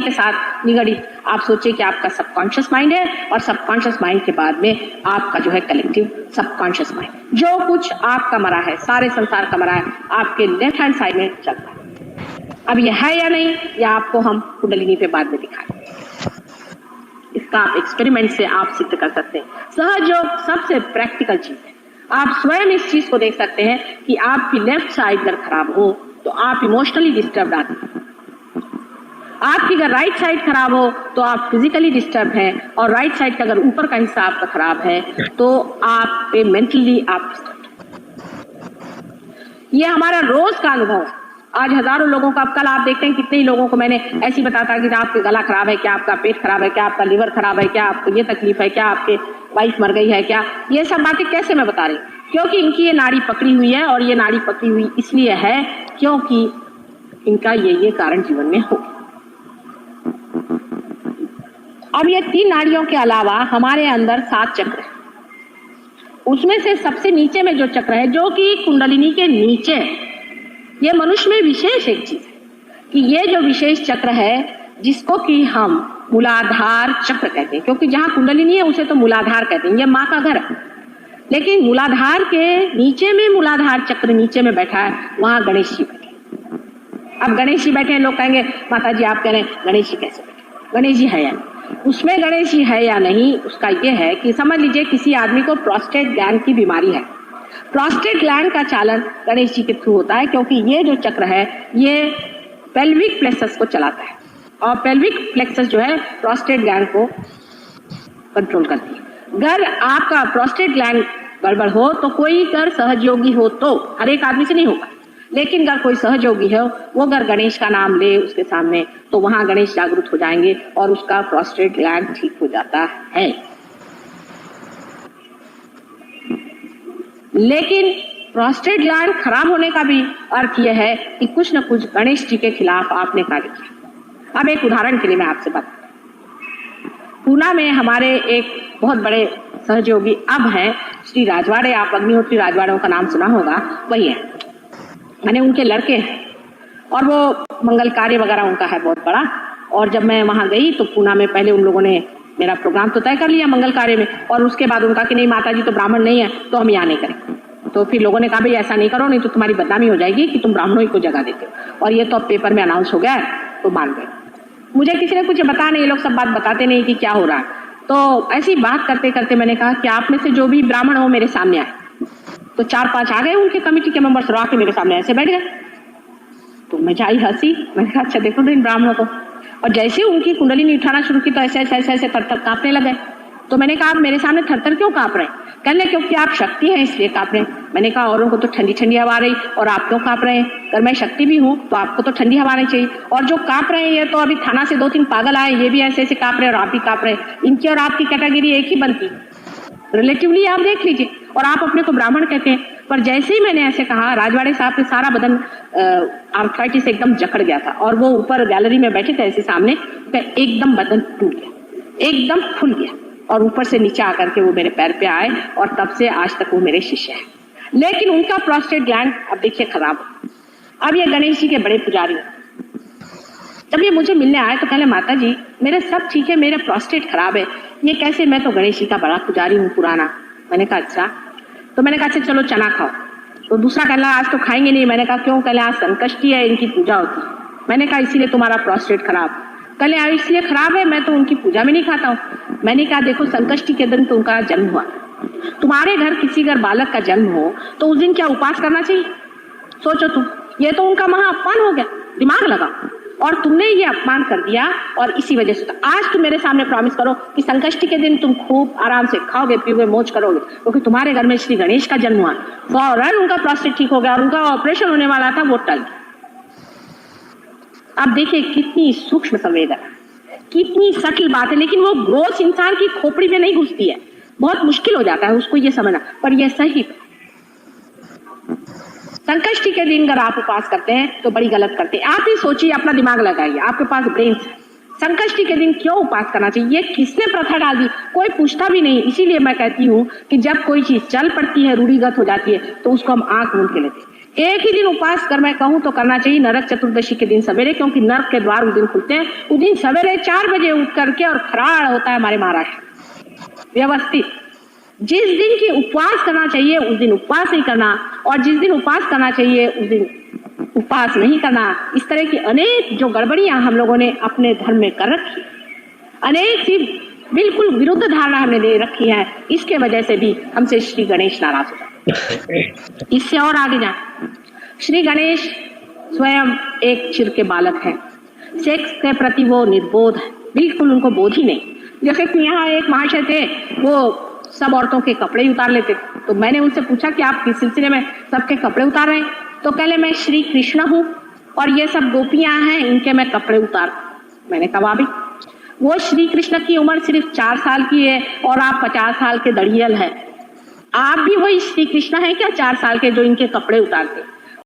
के साथ निगड़ी। आप सोचिए कि आपका सबकॉन्शियस माइंड है और सबकॉन्शियस माइंड के बाद में आपका जो है कलेक्टिव सबकॉन्शियस माइंड, जो कुछ आपका मरा है, सारे संसार का मरा है, आपके लेफ्ट हैंड साइड में चल रहा है। अब ये है या नहीं, या आपको हम कुंडलिनी पे बाद में दिखाएं। इसका आप एक्सपेरिमेंट से आप सिद्ध कर सकते हैं। सहयोग सबसे प्रैक्टिकल चीज है। आप स्वयं इस चीज को देख सकते हैं कि आपकी लेफ्ट साइड अगर खराब हो तो आप इमोशनली डिस्टर्ब आते हैं, आपकी अगर राइट साइड खराब हो तो आप फिजिकली डिस्टर्ब हैं, और राइट साइड का अगर ऊपर का हिस्सा आपका खराब है तो आप पे मेंटली आप डिस्टर्ब। ये हमारा रोज का अनुभव है। आज हजारों लोगों का, अब कल आप देखते हैं कितने ही लोगों को मैंने ऐसी बताता कि आपका गला खराब है क्या, आपका पेट खराब है क्या, आपका लिवर खराब है क्या, आपको ये तकलीफ है क्या, आपके वाइफ मर गई है क्या। ये सब बातें कैसे मैं बता रही हूँ? क्योंकि इनकी ये नाड़ी पकड़ी हुई है, और ये नाड़ी पकड़ी हुई इसलिए है क्योंकि इनका ये कारण जीवन में हो। अब ये 3 नाड़ियों के अलावा हमारे अंदर 7 चक्र है। उसमें से सबसे नीचे में जो चक्र है, जो कि कुंडलिनी के नीचे, ये मनुष्य में विशेष एक चीज है कि ये जो विशेष चक्र है जिसको कि हम मूलाधार चक्र कहते हैं, क्योंकि जहां कुंडलिनी है उसे तो मूलाधार कहते हैं, ये माँ का घर है। लेकिन मूलाधार के नीचे में, मूलाधार चक्र नीचे में बैठा है, वहां गणेश जी बैठे। अब गणेश जी बैठे हैं, लोग कहेंगे माता जी आप कह रहे हैं गणेश जी कैसे बैठे? गणेश जी है या नहीं? उसमें गणेश जी है या नहीं, उसका यह है कि समझ लीजिए किसी आदमी को प्रोस्टेट ग्लैंड की बीमारी है। प्रोस्टेट ग्लैंड का चालन गणेश जी के थ्रू होता है, क्योंकि ये जो चक्र है ये पेल्विक प्लेक्सस को चलाता है, और पेल्विक प्लेक्सस जो है प्रोस्टेट ग्लैंड को कंट्रोल करती है। अगर आपका प्रोस्टेट ग्लैंड गड़बड़ हो तो कोई अगर सहयोगी हो, तो हर एक आदमी से नहीं होगा, लेकिन अगर कोई सहयोगी है वो अगर गणेश का नाम ले उसके सामने, तो वहां गणेश जागृत हो जाएंगे और उसका प्रोस्टेट ग्लैंड ठीक हो जाता है। लेकिन प्रोस्टेट ग्लैंड खराब होने का भी अर्थ यह है कि कुछ न कुछ गणेश जी के खिलाफ आपने कार्य किया। अब एक उदाहरण के लिए मैं आपसे बात, पूना में हमारे एक बहुत बड़े सहयोगी अब हैं श्री राजवाड़े, आप अग्निहोत्री राजवाड़ों का नाम सुना होगा, वही है। मैंने उनके लड़के हैं और वो मंगल कार्य वगैरह उनका है बहुत बड़ा। और जब मैं वहां गई तो पूना में पहले उन लोगों ने मेरा प्रोग्राम तो तय कर लिया मंगल कार्य में, और उसके बाद उनका कि नहीं माता जी तो ब्राह्मण नहीं है तो हम यहाँ नहीं करें। तो फिर लोगों ने कहा भाई ऐसा नहीं करो, नहीं तो तुम्हारी बदनामी हो जाएगी कि तुम ब्राह्मणों ही को जगह देते हो, और ये तो अब पेपर में अनाउंस हो गया है, तो मान गए। मुझे किसी ने कुछ बताया नहीं, ये लोग सब बात बताते नहीं कि क्या हो रहा है। तो ऐसी बात करते करते मैंने कहा कि आप में से जो भी ब्राह्मण हो मेरे सामने आए। तो 4-5 आ गए उनके कमेटी के मेंबर्स, रो के मेरे सामने ऐसे बैठ गए। तो मैं जाई हंसी, मैंने कहा अच्छा देखो इन ब्राह्मणों को। और जैसे उनकी कुंडलिनी उठाना शुरू की तो ऐसे ऐसे ऐसे ऐसे थर-थर कांपने लगे। तो मैंने कहा आप मेरे सामने थर-थर क्यों कांप रहे हैं? कहने क्योंकि आप शक्ति हैं इसलिए कांप रहे हैं। मैंने कहा औरों को तो ठंडी ठंडी हवा आ रही और आप क्यों कांप रहे हैं? अगर मैं शक्ति भी हूँ तो आपको तो ठंडी हवा आनी चाहिए। और जो कांप रहे हैं ये तो अभी थाना से 2-3 पागल आए, ये भी ऐसे ऐसे कांप रहे हैं और आप भी कांप रहे हैं। इनकी और आपकी कैटेगरी एक ही बनती, रिलेटिवली आप देख लीजिए। और आप अपने को ब्राह्मण कहते हैं। पर जैसे ही मैंने ऐसे कहा, राजवाड़े साहब के सारा बदन आर्थराइटिस से एकदम जकड़ गया था, और वो ऊपर गैलरी में बैठे थे ऐसे सामने, एकदम बदन टूट गया, एकदम फूल गया, और ऊपर से नीचे आकर के वो मेरे पैर पे आए, और तब से आज तक वो मेरे शिष्य हैं। लेकिन उनका प्रोस्टेट ग्लैंड अब देखिए खराब। अब ये गणेश जी के बड़े पुजारी हैं। जब ये मुझे मिलने आए तो कहले माता जी मेरे सब ठीक है, मेरा प्रोस्टेट खराब है, ये कैसे? मैं तो गणेश जी का बड़ा पुजारी हूँ पुराना। मैंने कहा अच्छा। तो मैंने कहा अच्छा चलो चना खाओ। तो दूसरा कहला आज तो खाएंगे नहीं। मैंने कहा क्यों? कहले आज संकष्टी है, इनकी पूजा होती है। मैंने कहा इसीलिए तुम्हारा प्रोस्टेट खराब। कहले आज इसलिए खराब है, मैं तो उनकी पूजा में नहीं खाता हूँ। मैंने कहा देखो संकष्टी के दिन तो उनका जन्म हुआ, तुम्हारे घर किसी अगर बालक का जन्म हो तो उस दिन क्या उपवास करना चाहिए? सोचो तुम, ये तो उनका महा अपमान हो गया। दिमाग लगाओ। और तुमने ये अपमान कर दिया, और इसी वजह से तो आज तुम मेरे सामने प्रॉमिस करो कि संकष्टी के दिन तुम खूब आराम से खाओगे पियोगे मौज करोगे, क्योंकि तुम्हारे घर में श्री गणेश का जन्म हुआ। फौरन उनका प्रोस्टेट ठीक हो गया और उनका ऑपरेशन होने वाला था वो टल गया। आप देखिए कितनी सूक्ष्म संवेदना, कितनी सटल बात है, लेकिन वो ग्रोस इंसान की खोपड़ी में नहीं घुसती है। बहुत मुश्किल हो जाता है उसको ये समझना, पर यह सही। संकष्टी के दिन अगर आप उपवास करते हैं तो बड़ी गलत करते हैं। आप ही सोचिए, अपना दिमाग लगाइए, आपके पास ब्रेन है। संकष्टी के दिन क्यों उपवास करना चाहिए? ये किसने प्रथा डाल दी? कोई पूछता भी नहीं। इसीलिए मैं कहती हूँ कि जब कोई चीज चल पड़ती है, रूढ़िगत हो जाती है, तो उसको हम आंख मूंद के लेते हैं। एक ही दिन उपवास कर मैं कहूँ तो करना चाहिए, नरक चतुर्दशी के दिन सवेरे, क्योंकि नरक के द्वार उस दिन खुलते हैं। उस दिन सवेरे 4 बजे उठ करके और खराड़ होता है हमारे महाराष्ट्र व्यवस्थित। जिस दिन की उपवास करना चाहिए उस दिन उपवास नहीं करना, और जिस दिन उपवास करना चाहिए उस दिन उपवास नहीं करना। इस तरह की अनेक जो गड़बड़ियां हम लोगों ने अपने धर्म में कर रखी, अनेक सी बिल्कुल विरुद्ध धारणा हमने ले रखी है, इसके वजह से भी हमसे श्री गणेश नाराज हो जाते। इससे और आगे जाए, श्री गणेश स्वयं एक चिर के बालक हैं, सेक्स के प्रति वो निर्बोध है, बिल्कुल उनको बोध ही नहीं। जैसे कि यहाँ एक महाशय थे, वो सब औरतों के कपड़े उतार लेते थे, तो मैंने उनसे पूछा कि आप किस सिलसिले में सबके कपड़े उतार रहे हैं? तो कहले मैं श्री कृष्ण हूँ और ये सब गोपियां हैं, इनके मैं कपड़े उतार। मैंने कहा भाभी, वो श्री कृष्ण की उम्र सिर्फ 4 साल की है और आप 50 साल के दड़ियल है। आप भी वही श्री कृष्ण है क्या 4 साल के जो इनके कपड़े उतारते?